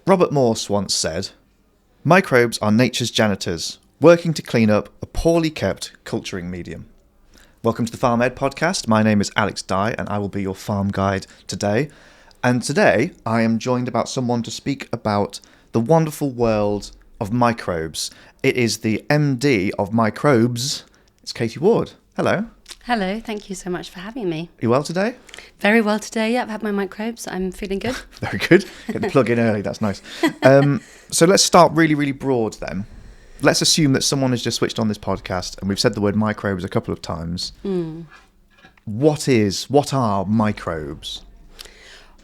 Robert Morse once said, "Microbes are nature's janitors, working to clean up a poorly kept culturing medium." Welcome to the FarmED podcast. My name is Alex Dye and I will be your farm guide today. And today I am joined about someone to speak about the wonderful world of microbes. It is the MD of Microbz. It's Katie Ward. Hello. Hello, thank you so much for having me. Are you well today? Very well today, yeah, I've had my microbes, I'm feeling good. Very good. Get the plug in early, that's nice. So let's start really broad then. Let's assume that someone has just switched on this podcast and we've said the word microbes a couple of times. What are microbes?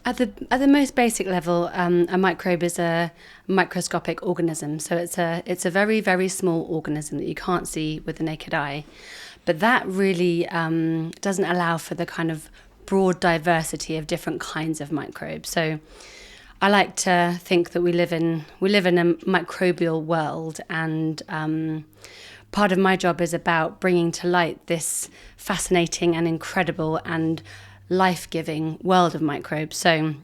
At the most basic level, a microbe is a microscopic organism. So it's a very, very small organism that you can't see with the naked eye. But that really doesn't allow for the kind of broad diversity of different kinds of microbes. So I like to think that we live in a microbial world, and part of my job is about bringing to light this fascinating and incredible and life-giving world of microbes. So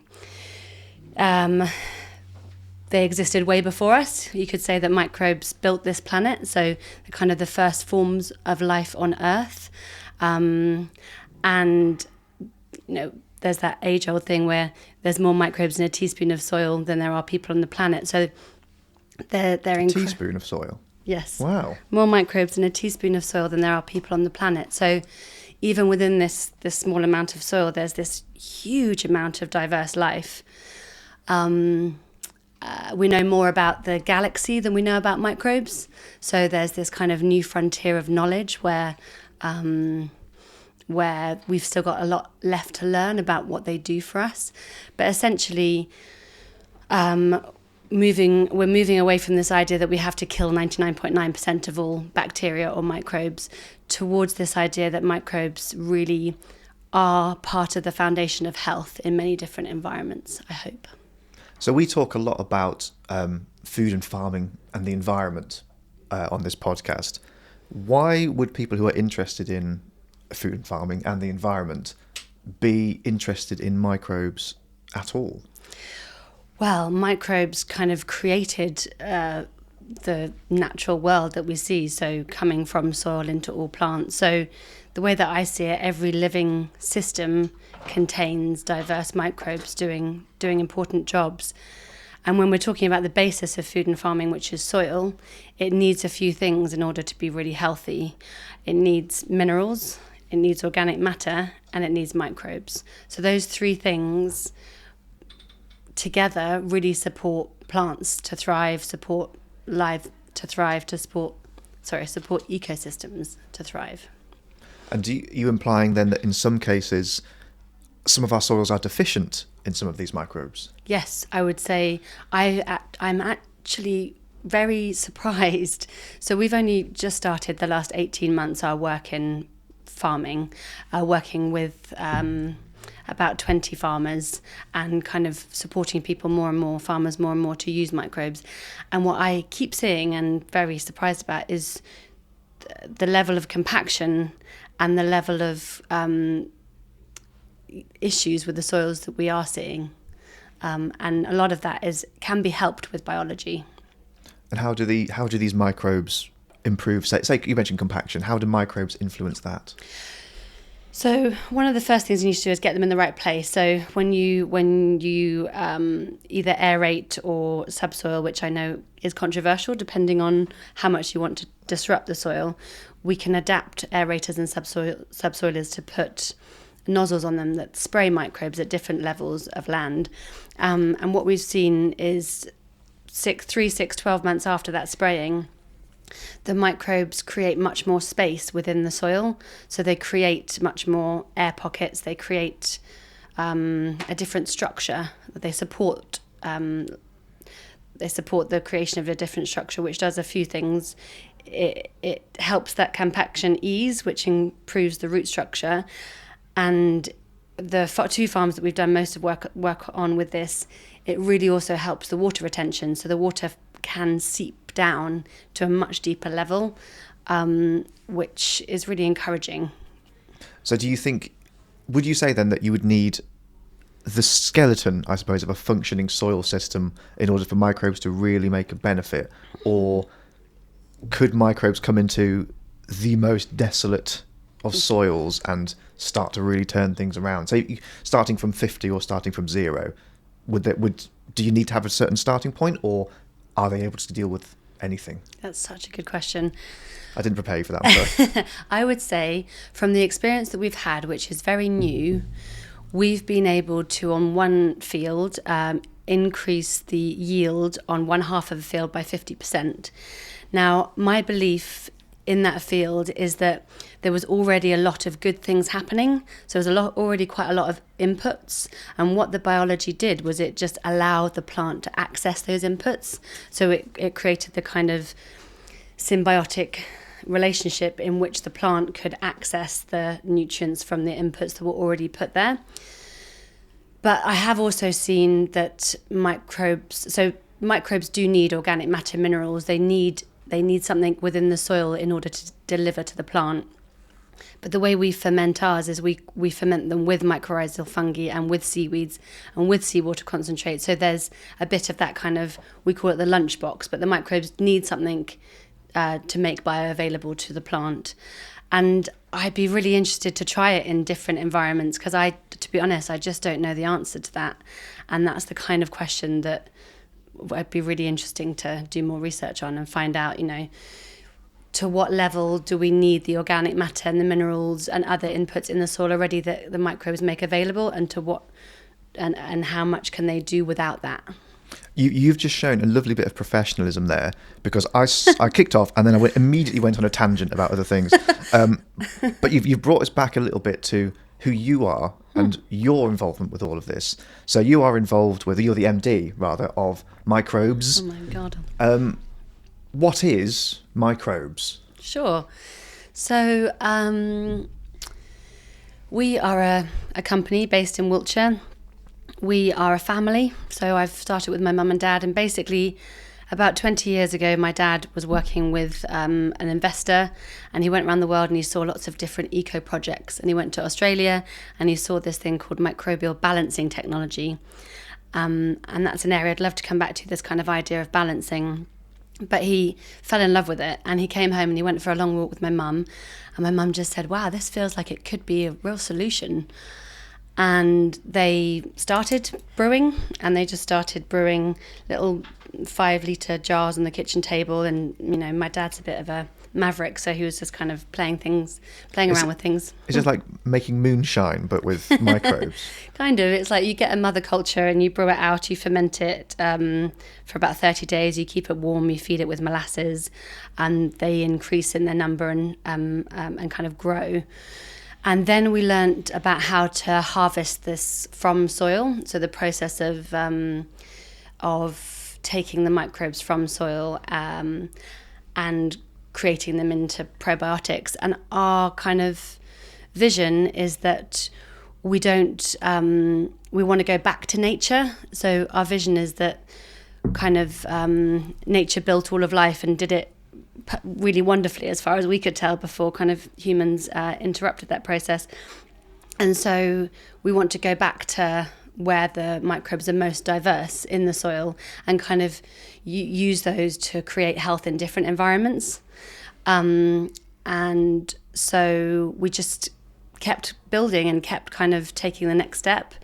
they existed way before us. You could say that microbes built this planet, so they're kind of the first forms of life on Earth. And you know, there's that age-old thing where there's more microbes in a teaspoon of soil than there are people on the planet. So they're Teaspoon of soil? Yes. Wow. More microbes in a teaspoon of soil than there are people on the planet. So even within this small amount of soil, there's this huge amount of diverse life. We know more about the galaxy than we know about microbes. So there's this kind of new frontier of knowledge where we've still got a lot left to learn about what they do for us. But essentially, we're moving away from this idea that we have to kill 99.9% of all bacteria or microbes towards this idea that microbes really are part of the foundation of health in many different environments, I hope. So we talk a lot about food and farming and the environment on this podcast. Why would people who are interested in food and farming and the environment be interested in microbes at all? Well, microbes kind of created the natural world that we see, so coming from soil into all plants. So the way that I see it, every living system contains diverse microbes doing important jobs. And when we're talking about the basis of food and farming, which is soil, it needs a few things in order to be really healthy. It needs minerals, it needs organic matter, and it needs microbes. So those three things together really support plants to thrive, support life to thrive, support ecosystems to thrive. And are you implying then that in some cases, some of our soils are deficient in some of these microbes? Yes, I would say I'm actually very surprised. So we've only just started the last 18 months our work in farming, working with about 20 farmers and kind of supporting people farmers more and more to use microbes. And what I keep seeing and very surprised about is the level of compaction and the level of issues with the soils that we are seeing. And a lot of that can be helped with biology. And how do these microbes improve? Say you mentioned compaction. How do microbes influence that? So one of the first things you need to do is get them in the right place. So when you either aerate or subsoil, which I know is controversial depending on how much you want to disrupt the soil, we can adapt aerators and subsoilers to put nozzles on them that spray microbes at different levels of land. And what we've seen is 12 months after that spraying, the microbes create much more space within the soil. So they create much more air pockets. They create a different structure. They support the creation of a different structure, which does a few things. It helps that compaction ease, which improves the root structure. And the two farms that we've done most of work on with this, it really also helps the water retention. So the water can seep down to a much deeper level, which is really encouraging. So would you say then that you would need the skeleton, I suppose, of a functioning soil system in order for microbes to really make a benefit? Or could microbes come into the most desolate of soils and start to really turn things around? So starting from 50 or starting from 0, do you need to have a certain starting point, or are they able to deal with anything? That's such a good question. I didn't prepare you for that, I'm sorry. I would say from the experience that we've had, which is very new, we've been able to, on one field, increase the yield on one half of the field by 50%. Now, my belief in that field is that there was already a lot of good things happening. So there was already quite a lot of inputs. And what the biology did was it just allowed the plant to access those inputs. So it created the kind of symbiotic relationship in which the plant could access the nutrients from the inputs that were already put there. But I have also seen that microbes do need organic matter minerals. They need something within the soil in order to deliver to the plant. But the way we ferment ours is we ferment them with mycorrhizal fungi and with seaweeds and with seawater concentrate. So there's a bit of that kind of, we call it the lunchbox, but the microbes need something to make bioavailable to the plant. And I'd be really interested to try it in different environments because to be honest, I just don't know the answer to that. And that's the kind of question that would be really interesting to do more research on and find out, to what level do we need the organic matter and the minerals and other inputs in the soil already that the microbes make available, and to what and how much can they do without that? You've just shown a lovely bit of professionalism there, because I kicked off and then I immediately went on a tangent about other things. But you've brought us back a little bit to who you are and your involvement with all of this. So you're the MD, rather, of Microbz. Oh my God. What is Microbz? Sure. So we are a company based in Wiltshire. We are a family. So I've started with my mum and dad, and basically about 20 years ago, my dad was working with an investor, and he went around the world and he saw lots of different eco projects. And he went to Australia and he saw this thing called Microbial Balancing Technology. And that's an area I'd love to come back to, this kind of idea of balancing. But he fell in love with it, and he came home and he went for a long walk with my mum. And my mum just said, wow, this feels like it could be a real solution. And they started brewing, and they just started brewing little 5-litre jars on the kitchen table. And, my dad's a bit of a maverick, so he was just kind of playing around with things. It's just like making moonshine, but with microbes. Kind of. It's like you get a mother culture and you brew it out, you ferment it for about 30 days, you keep it warm, you feed it with molasses, and they increase in their number and kind of grow. And then we learnt about how to harvest this from soil. So the process of taking the microbes from soil and creating them into probiotics. And our kind of vision is that we want to go back to nature. So our vision is that kind of nature built all of life and did it really wonderfully as far as we could tell before kind of humans interrupted that process. And so we want to go back to where the microbes are most diverse in the soil and kind of use those to create health in different environments. And so we just kept building and kept kind of taking the next step.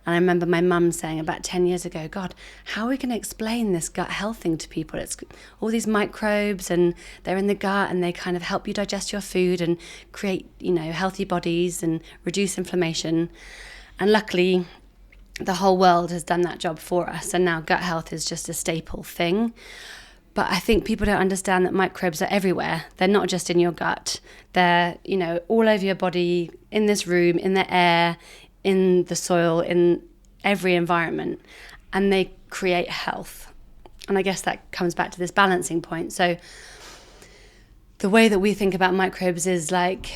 And I remember my mum saying about 10 years ago, God, how are we going to explain this gut health thing to people? It's all these microbes and they're in the gut and they kind of help you digest your food and create, healthy bodies and reduce inflammation. And luckily, the whole world has done that job for us. And now gut health is just a staple thing. But I think people don't understand that microbes are everywhere. They're not just in your gut. They're, all over your body, in this room, in the air, in the soil, in every environment, and they create health. And I guess that comes back to this balancing point. So the way that we think about microbes is like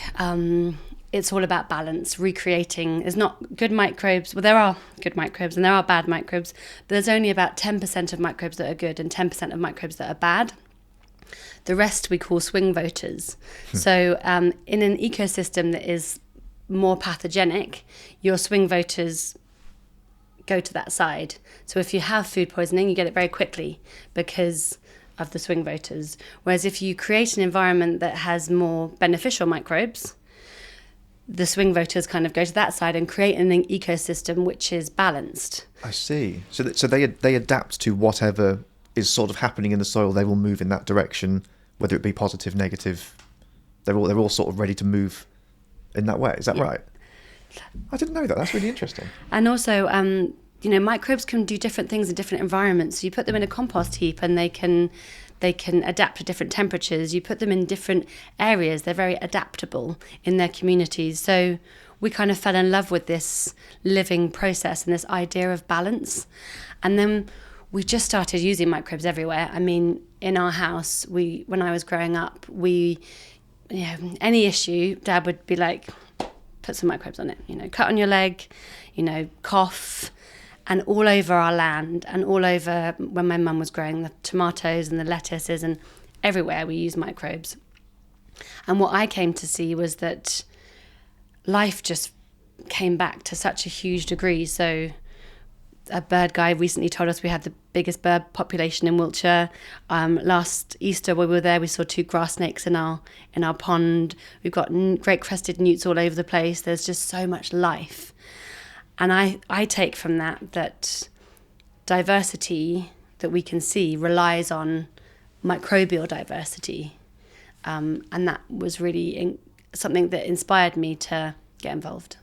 it's all about balance, recreating. There's not good microbes. Well, there are good microbes and there are bad microbes, but there's only about 10% of microbes that are good and 10% of microbes that are bad. The rest we call swing voters. So in an ecosystem that is more pathogenic, your swing voters go to that side. So if you have food poisoning, you get it very quickly because of the swing voters. Whereas if you create an environment that has more beneficial microbes, the swing voters kind of go to that side and create an ecosystem which is balanced. I see. So they adapt to whatever is sort of happening in the soil. They will move in that direction, whether it be positive, negative. They're all sort of ready to move in that way. Is that right? I didn't know that. That's really interesting. And also, microbes can do different things in different environments. So you put them in a compost heap and they can adapt to different temperatures. You put them in different areas. They're very adaptable in their communities. So we kind of fell in love with this living process and this idea of balance. And then we just started using microbes everywhere. I mean, in our house, when I was growing up, any issue, Dad would be like, put some microbes on it, cut on your leg, cough, and all over our land and all over when my mum was growing the tomatoes and the lettuces and everywhere we use microbes. And what I came to see was that life just came back to such a huge degree. So a bird guide recently told us we had the biggest bird population in Wiltshire. Last Easter when we were there, we saw 2 grass snakes in our pond. We've got great crested newts all over the place. There's just so much life. And I take from that diversity that we can see relies on microbial diversity. And that was really something that inspired me to get involved.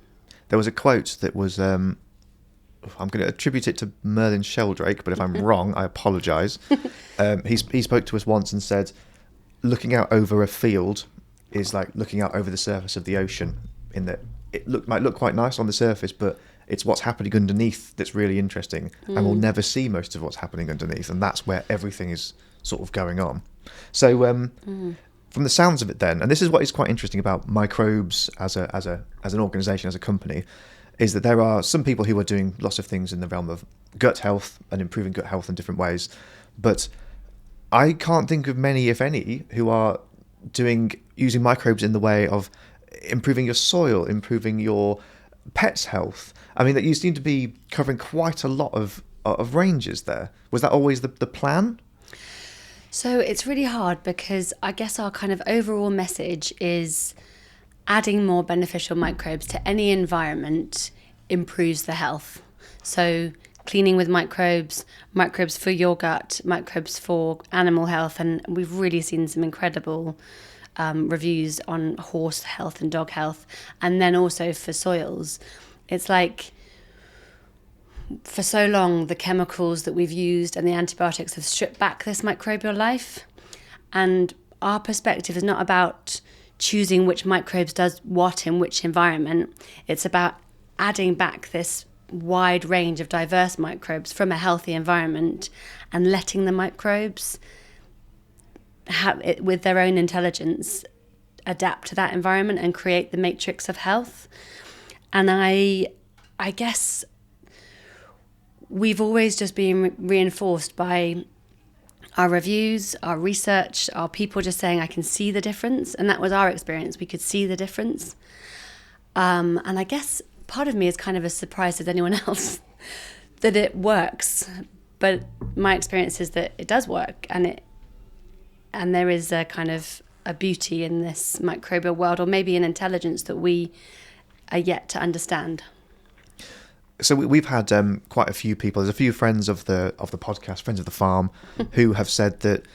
There was a quote that was... I'm going to attribute it to Merlin Sheldrake, but if I'm wrong, I apologise. He spoke to us once and said, looking out over a field is like looking out over the surface of the ocean, in that it might look quite nice on the surface, but it's what's happening underneath that's really interesting, and we'll never see most of what's happening underneath, and that's where everything is sort of going on. So from the sounds of it then, and this is what is quite interesting about Microbz as an organisation, as a company, is that there are some people who are doing lots of things in the realm of gut health and improving gut health in different ways. But I can't think of many, if any, who are using microbes in the way of improving your soil, improving your pet's health. I mean, that you seem to be covering quite a lot of ranges there. Was that always the plan? So it's really hard because I guess our kind of overall message is adding more beneficial microbes to any environment improves the health. So cleaning with microbes for your gut, microbes for animal health, and we've really seen some incredible reviews on horse health and dog health, and then also for soils. It's like for so long the chemicals that we've used and the antibiotics have stripped back this microbial life, and our perspective is not about choosing which microbes does what in which environment. It's about adding back this wide range of diverse microbes from a healthy environment and letting the microbes have it with their own intelligence adapt to that environment and create the matrix of health. And I guess we've always just been reinforced by our reviews, our research, our people just saying, I can see the difference. And that was our experience. We could see the difference. And I guess part of me is kind of as surprised as anyone else that it works. But my experience is that it does work. And there is a kind of a beauty in this microbial world, or maybe an intelligence that we are yet to understand. So we've had quite a few people. There's a few friends of the podcast, friends of the farm, who have said that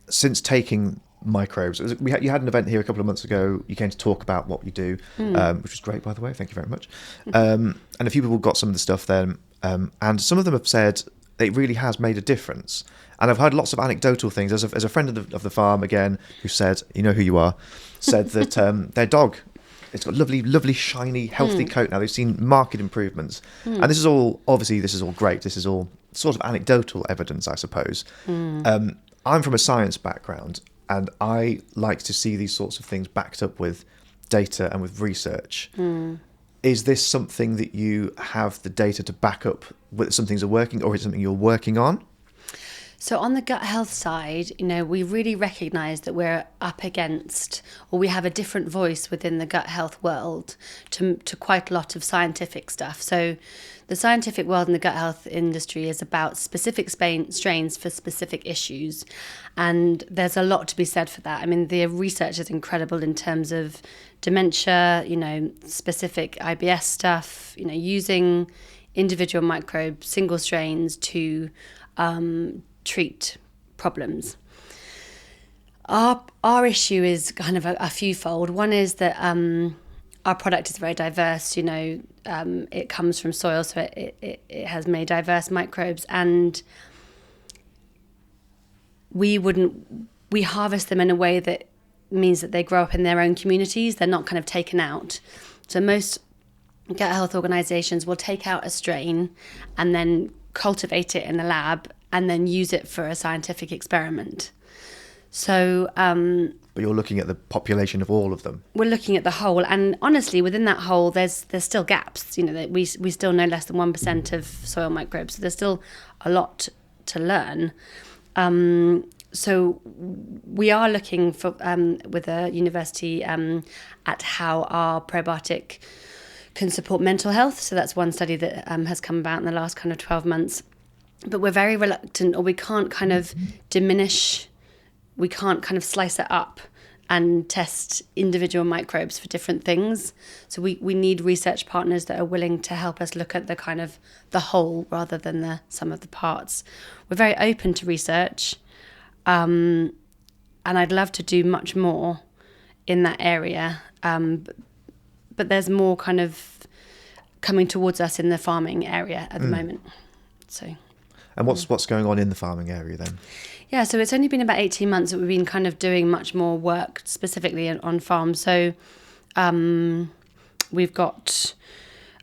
since taking microbes, you had an event here a couple of months ago. You came to talk about what you do, which was great, by the way. Thank you very much. And a few people got some of the stuff then, and some of them have said it really has made a difference. And I've heard lots of anecdotal things. As a friend of the farm again, who said, you know who you are, said that their dog. It's got lovely, shiny, healthy coat now. They've seen marked improvements. And this is all great. This is all sort of anecdotal evidence, I suppose. I'm from a science background, and I like to see these sorts of things backed up with data and with research. Is this something that you have the data to back up whether some things are working, or is it something you're working on? So on the gut health side, we really recognise that we're up against, or we have a different voice within the gut health world to quite a lot of scientific stuff. So the scientific world and the gut health industry is about specific strains for specific issues. And there's a lot to be said for that. I mean, the research is incredible in terms of dementia, specific IBS stuff, using individual microbes, single strains to treat problems. Our issue is kind of a fewfold. One is that our product is very diverse. It comes from soil, so it has many diverse microbes, and we harvest them in a way that means that they grow up in their own communities. They're not kind of taken out. So most gut health organisations will take out a strain and then cultivate it in the lab and then use it for a scientific experiment. So but you're looking at the population of all of them. We're looking at the whole, and honestly within that whole there's still gaps. That we still know less than 1% of soil microbes, so there's still a lot to learn. So we are looking for with a university at how our probiotic can support mental health. So that's one study that has come about in the last kind of 12 months. But we're very reluctant, or we can't kind of we can't kind of slice it up and test individual microbes for different things. So we need research partners that are willing to help us look at the kind of the whole rather than the sum of the parts. We're very open to research, and I'd love to do much more in that area. But there's more kind of coming towards us in the farming area at the moment. So. And what's going on in the farming area then? Yeah, so it's only been about 18 months that we've been kind of doing much more work specifically on farm. So we've got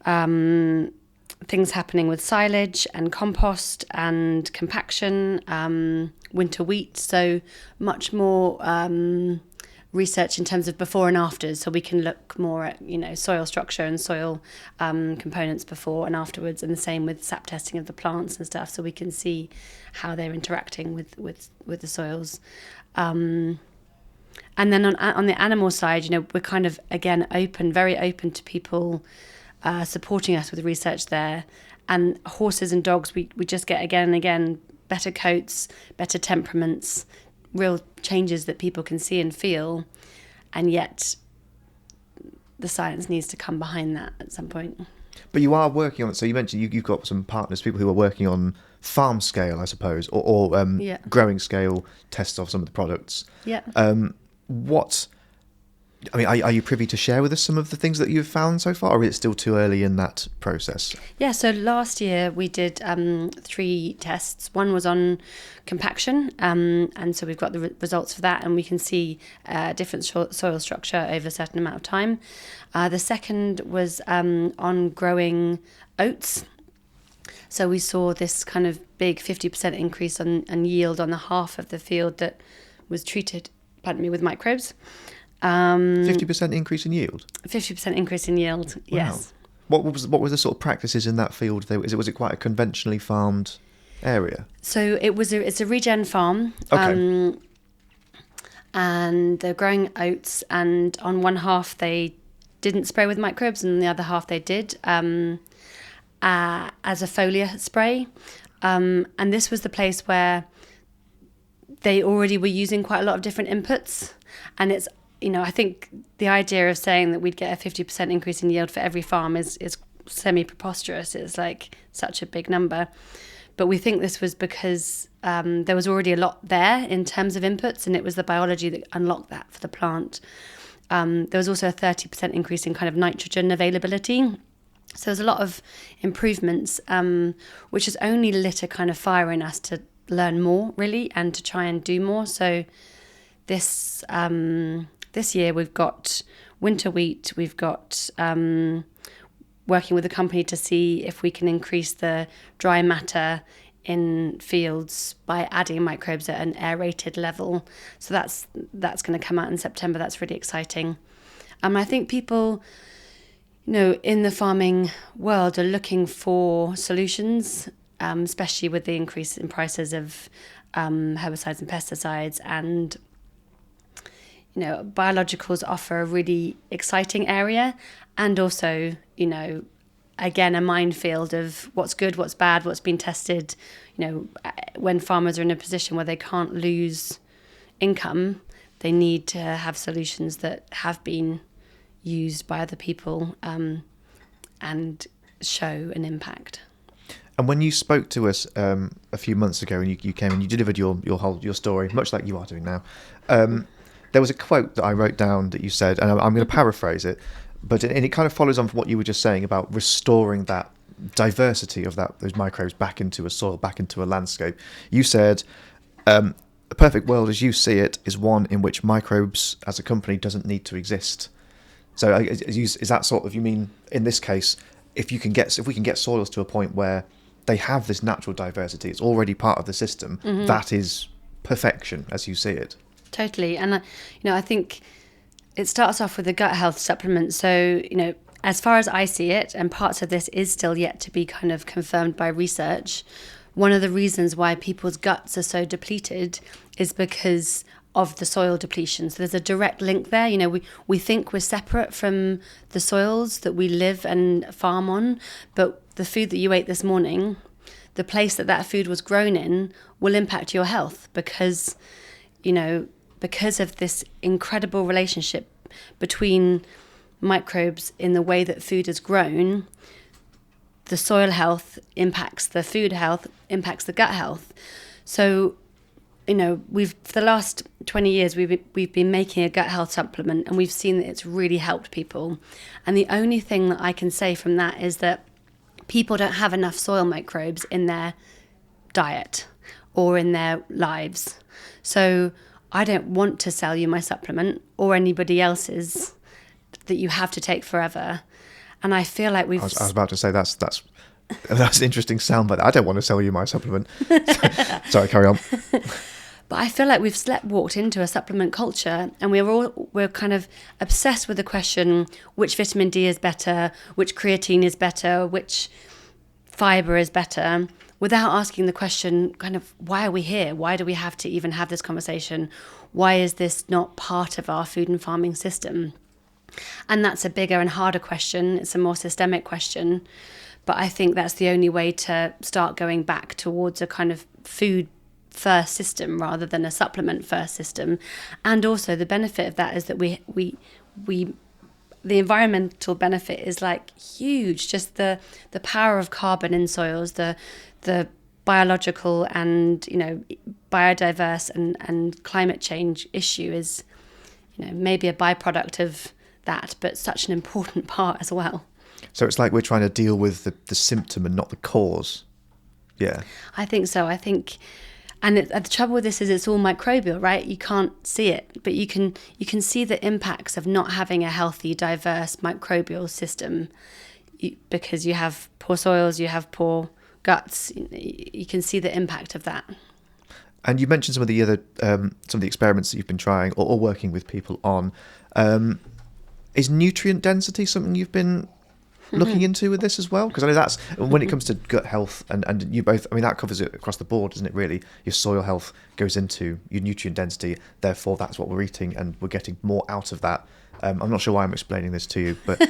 things happening with silage and compost and compaction, winter wheat. So much more research in terms of before and afters, so we can look more at soil structure and soil components before and afterwards, and the same with sap testing of the plants and stuff, so we can see how they're interacting with the soils. And then on the animal side, we're kind of again very open to people supporting us with research there. And horses and dogs, we just get again and again better coats, better temperaments, real changes that people can see and feel, and yet the science needs to come behind that at some point. But you are working on it. So you mentioned you've got some partners, people who are working on farm scale, I suppose, or growing scale tests of some of the products. Yeah. Are you privy to share with us some of the things that you've found so far, or is it still too early in that process? Yeah, so last year we did 3 tests. One was on compaction, and so we've got the results for that, and we can see different soil structure over a certain amount of time. The second was on growing oats. So we saw this kind of big 50% increase on yield on the half of the field that was treated, with microbes. 50% increase in yield? 50% increase in yield, wow. Yes. What were the sort of practices in that field? Was it quite a conventionally farmed area? So it's a regen farm. Okay. And they're growing oats, and on one half they didn't spray with microbes, and the other half they did as a foliar spray. And this was the place where they already were using quite a lot of different inputs, and it's I think the idea of saying that we'd get a 50% increase in yield for every farm is semi-preposterous. It's like such a big number. But we think this was because there was already a lot there in terms of inputs, and it was the biology that unlocked that for the plant. There was also a 30% increase in kind of nitrogen availability. So there's a lot of improvements, which has only lit a kind of fire in us to learn more, really, and to try and do more. So this year we've got winter wheat, we've got working with a company to see if we can increase the dry matter in fields by adding microbes at an aerated level. So that's going to come out in September. That's really exciting. I think people, in the farming world are looking for solutions, especially with the increase in prices of herbicides and pesticides, and biologicals offer a really exciting area, and also again a minefield of what's good, what's bad, what's been tested. When farmers are in a position where they can't lose income, they need to have solutions that have been used by other people and show an impact. And when you spoke to us a few months ago, and you came and you delivered your story, much like you are doing now, there was a quote that I wrote down that you said, and I'm going to paraphrase it, but it kind of follows on from what you were just saying about restoring that diversity of those microbes back into a soil, back into a landscape. You said, a perfect world as you see it is one in which microbes as a company doesn't need to exist. So is that sort of, you mean, in this case, if we can get soils to a point where they have this natural diversity, it's already part of the system, that is perfection as you see it? Totally. And I think it starts off with a gut health supplement. So as far as I see it, and parts of this is still yet to be kind of confirmed by research, one of the reasons why people's guts are so depleted is because of the soil depletion. So there's a direct link there. We think we're separate from the soils that we live and farm on, but the food that you ate this morning, the place that food was grown in, will impact your health because of this incredible relationship between microbes in the way that food is grown. The soil health impacts the food health, impacts the gut health. So, for the last 20 years, we've been making a gut health supplement, and we've seen that it's really helped people. And the only thing that I can say from that is that people don't have enough soil microbes in their diet or in their lives. So I don't want to sell you my supplement or anybody else's that you have to take forever. And I feel like I was about to say that's an interesting sound, but I don't want to sell you my supplement. Sorry, carry on. But I feel like we've walked into a supplement culture, and we're kind of obsessed with the question, which vitamin D is better, which creatine is better, which fiber is better, without asking the question, kind of, why are we here? Why do we have to even have this conversation? Why is this not part of our food and farming system? And that's a bigger and harder question. It's a more systemic question. But I think that's the only way to start going back towards a kind of food first system rather than a supplement first system. And also the benefit of that is that we the environmental benefit is like huge. Just the power of carbon in soils, the biological and biodiverse and climate change issue is maybe a byproduct of that, but such an important part as well. So it's like we're trying to deal with the symptom and not the cause. Yeah, I think so. And the trouble with this is it's all microbial, right? You can't see it, but you can see the impacts of not having a healthy, diverse microbial system because you have poor soils, you have poor guts. You can see the impact of that. And you mentioned some of the other some of the experiments that you've been trying or working with people on. Is nutrient density something you've been looking into with this as well? Because I know that's when it comes to gut health and you both, that covers it across the board, isn't it, really? Your soil health goes into your nutrient density, therefore that's what we're eating and we're getting more out of that. I'm not sure why I'm explaining this to you, but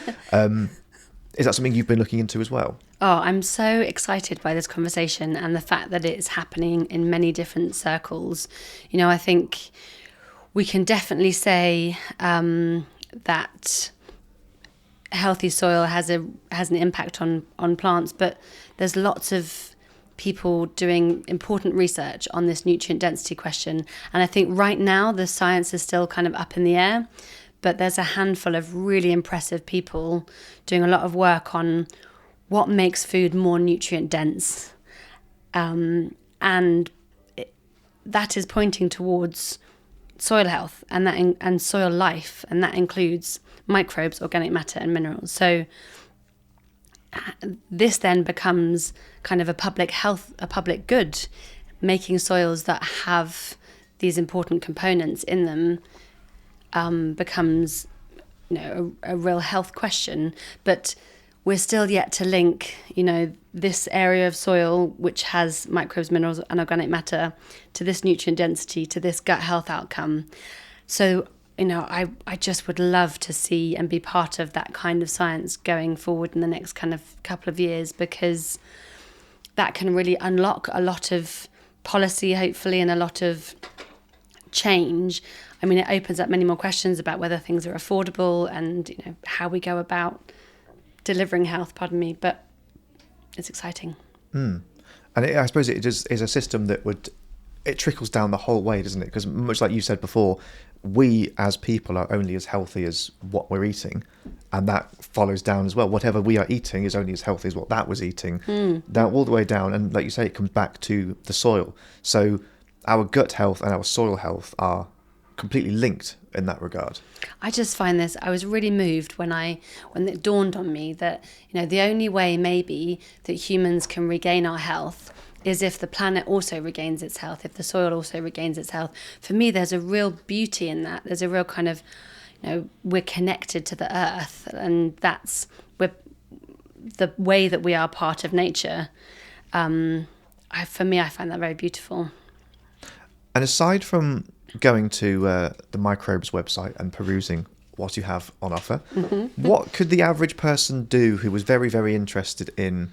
is that something you've been looking into as well? Oh, I'm so excited by this conversation and the fact that it's happening in many different circles. I think we can definitely say that healthy soil has an impact on plants, but there's lots of people doing important research on this nutrient density question. And I think right now the science is still kind of up in the air, but there's a handful of really impressive people doing a lot of work on what makes food more nutrient dense. And that is pointing towards soil health and soil life, and that includes microbes, organic matter and minerals. So this then becomes kind of a public health, a public good, making soils that have these important components in them becomes a real health question. But we're still yet to link, this area of soil which has microbes, minerals, and organic matter to this nutrient density, to this gut health outcome. So, I just would love to see and be part of that kind of science going forward in the next kind of couple of years, because that can really unlock a lot of policy, hopefully, and a lot of change. I mean, it opens up many more questions about whether things are affordable and, how we go about delivering health, but it's exciting. And I suppose it is a system that it trickles down the whole way, doesn't it? Because much like you said before, we as people are only as healthy as what we're eating, and that follows down as well. Whatever we are eating is only as healthy as what that was eating, down all the way down. And like you say, it comes back to the soil. So our gut health and our soil health are completely linked in that regard. I just find this, I was really moved when it dawned on me that, the only way maybe that humans can regain our health is if the planet also regains its health, if the soil also regains its health. For me, there's a real beauty in that. There's a real kind of, we're connected to the earth, and we're the way that we are part of nature. For me, I find that very beautiful. And aside from going to the Microbz website and perusing what you have on offer, what could the average person do who was very, very interested in,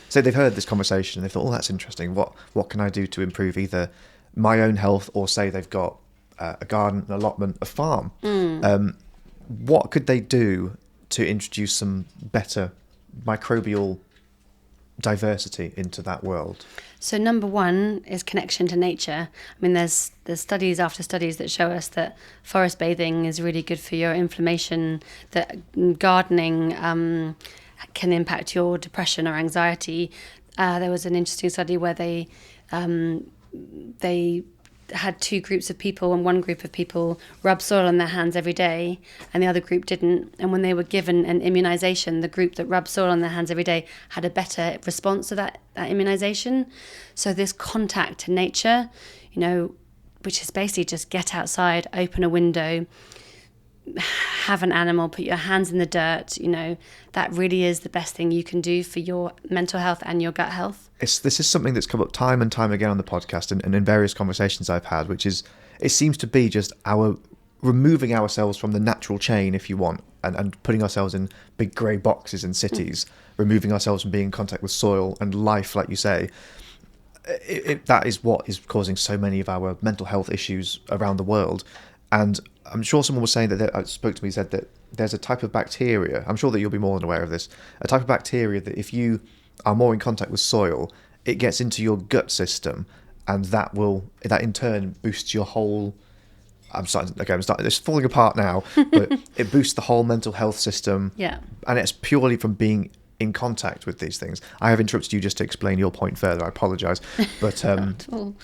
say they've heard this conversation and they thought, oh, that's interesting, what can I do to improve either my own health, or say they've got a garden, an allotment, a farm. What could they do to introduce some better microbial diversity into that world? So number one is connection to nature. I mean, there's studies after studies that show us that forest bathing is really good for your inflammation, that gardening can impact your depression or anxiety. There was an interesting study where they had two groups of people, and one group of people rubbed soil on their hands every day and the other group didn't. And when they were given an immunization, the group that rubbed soil on their hands every day had a better response to that immunization. So this contact to nature, which is basically just get outside, open a window, have an animal, put your hands in the dirt, that really is the best thing you can do for your mental health and your gut health. This is something that's come up time and time again on the podcast and in various conversations I've had, which is, it seems to be just our removing ourselves from the natural chain, if you want, and putting ourselves in big grey boxes in cities, removing ourselves from being in contact with soil and life, like you say. That is what is causing so many of our mental health issues around the world. And I'm sure someone was saying that, spoke to me, said that there's a type of bacteria, I'm sure that you'll be more than aware of this, a type of bacteria that if you are more in contact with soil, it gets into your gut system, and that in turn boosts your whole, it's falling apart now, but it boosts the whole mental health system. Yeah. And it's purely from being in contact with these things. I have interrupted you just to explain your point further, I apologise. But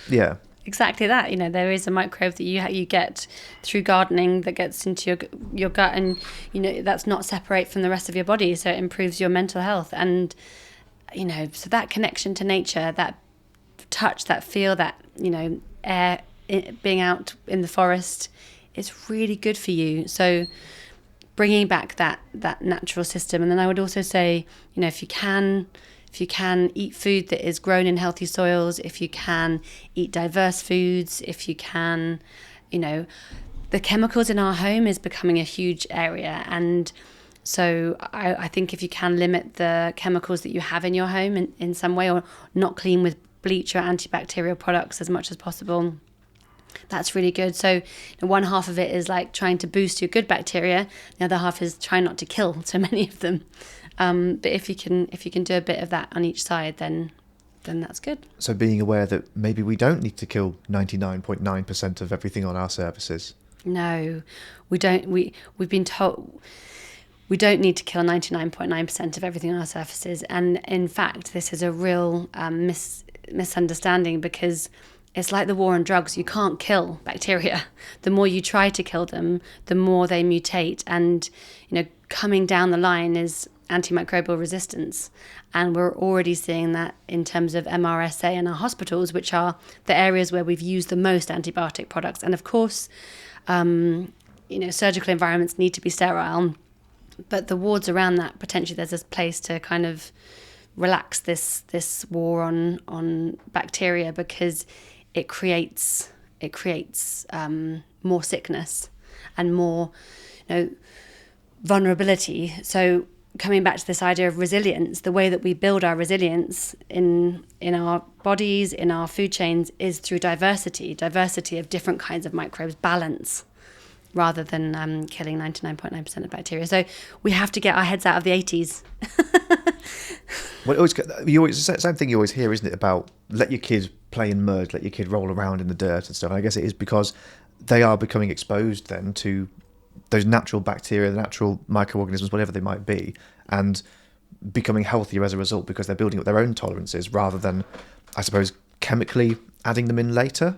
yeah. Exactly that. There is a microbe that you get through gardening that gets into your gut, and that's not separate from the rest of your body, so it improves your mental health. And so that connection to nature, that touch, that feel, that air, being out in the forest, is really good for you. So bringing back that natural system. And then I would also say, if you can eat food that is grown in healthy soils, if you can eat diverse foods, if you can, the chemicals in our home is becoming a huge area. And so I think if you can limit the chemicals that you have in your home in some way, or not clean with bleach or antibacterial products as much as possible, that's really good. So one half of it is like trying to boost your good bacteria. The other half is trying not to kill so many of them. But if you can do a bit of that on each side, then that's good. So being aware that maybe we don't need to kill 99.9% of everything on our surfaces. No, we don't. We've been told we don't need to kill 99.9% of everything on our surfaces. And in fact, this is a real misunderstanding, because it's like the war on drugs. You can't kill bacteria. The more you try to kill them, the more they mutate. And, coming down the line is antimicrobial resistance. And we're already seeing that in terms of MRSA in our hospitals, which are the areas where we've used the most antibiotic products. And of course, surgical environments need to be sterile. But the wards around that, potentially there's this place to kind of relax this war on bacteria, because it creates more sickness and more, vulnerability. So coming back to this idea of resilience, the way that we build our resilience in our bodies, in our food chains, is through diversity of different kinds of microbes, balance, rather than killing 99.9% of bacteria. So we have to get our heads out of the 80s. Well, it's the same thing you always hear, isn't it, about let your kids play in mud, let your kid roll around in the dirt and stuff. And I guess it is because they are becoming exposed then to those natural bacteria, the natural microorganisms, whatever they might be, and becoming healthier as a result because they're building up their own tolerances rather than, I suppose, chemically adding them in later.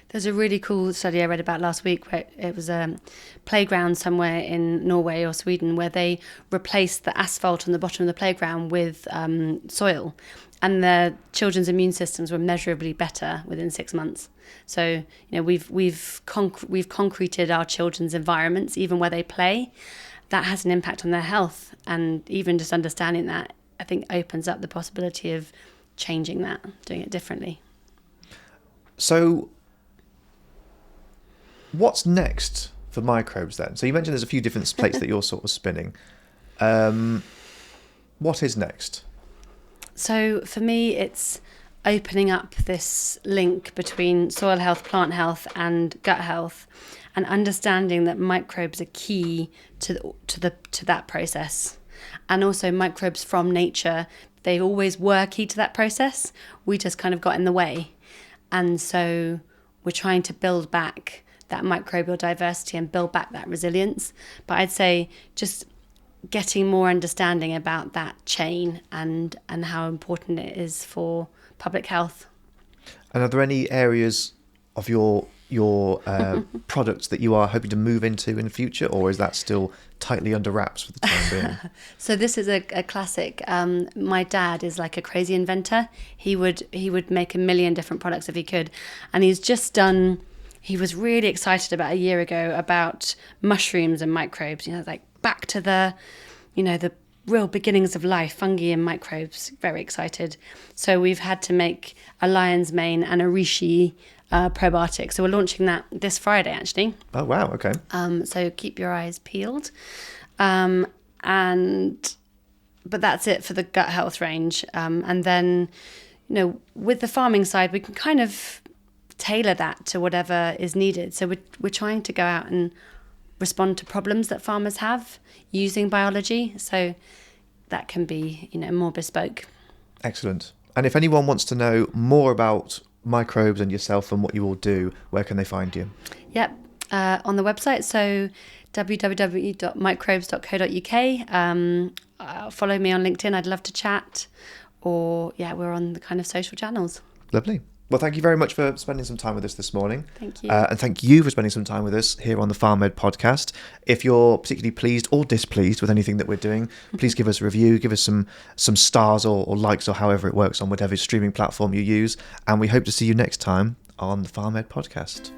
There's a really cool study I read about last week where it was a playground somewhere in Norway or Sweden where they replaced the asphalt on the bottom of the playground with soil, and the children's immune systems were measurably better within 6 months. So we've concreted our children's environments, even where they play. That has an impact on their health, and even just understanding that, I think, opens up the possibility of changing that, doing it differently. So what's next for Microbz then? So you mentioned there's a few different plates that you're sort of spinning. What is next? So for me, it's opening up this link between soil health, plant health, and gut health, and understanding that microbes are key to that process. And also microbes from nature, they always were key to that process. We just kind of got in the way. And so we're trying to build back that microbial diversity and build back that resilience. But I'd say just getting more understanding about that chain and how important it is for public health. And are there any areas of your products that you are hoping to move into in the future, or is that still tightly under wraps for the time being? So this is a classic. My dad is like a crazy inventor. He would make 1 million different products if he could, and he was really excited about a year ago about mushrooms and microbes, like back to the real beginnings of life, fungi and microbes. Very excited. So we've had to make a lion's mane and a reishi probiotic. So we're launching that this Friday, actually. Oh, wow. Okay. So keep your eyes peeled. But that's it for the gut health range. And then, with the farming side, we can kind of tailor that to whatever is needed. So we're trying to go out and respond to problems that farmers have using biology. So that can be, more bespoke. Excellent. And if anyone wants to know more about Microbz and yourself and what you all do, where can they find you? Yep. On the website. So www.microbz.co.uk. Follow me on LinkedIn. I'd love to chat. Or, we're on the kind of social channels. Lovely. Well, thank you very much for spending some time with us this morning. Thank you. And thank you for spending some time with us here on the FarmED podcast. If you're particularly pleased or displeased with anything that we're doing, please give us a review, give us some stars or likes or however it works on whatever streaming platform you use. And we hope to see you next time on the FarmED podcast.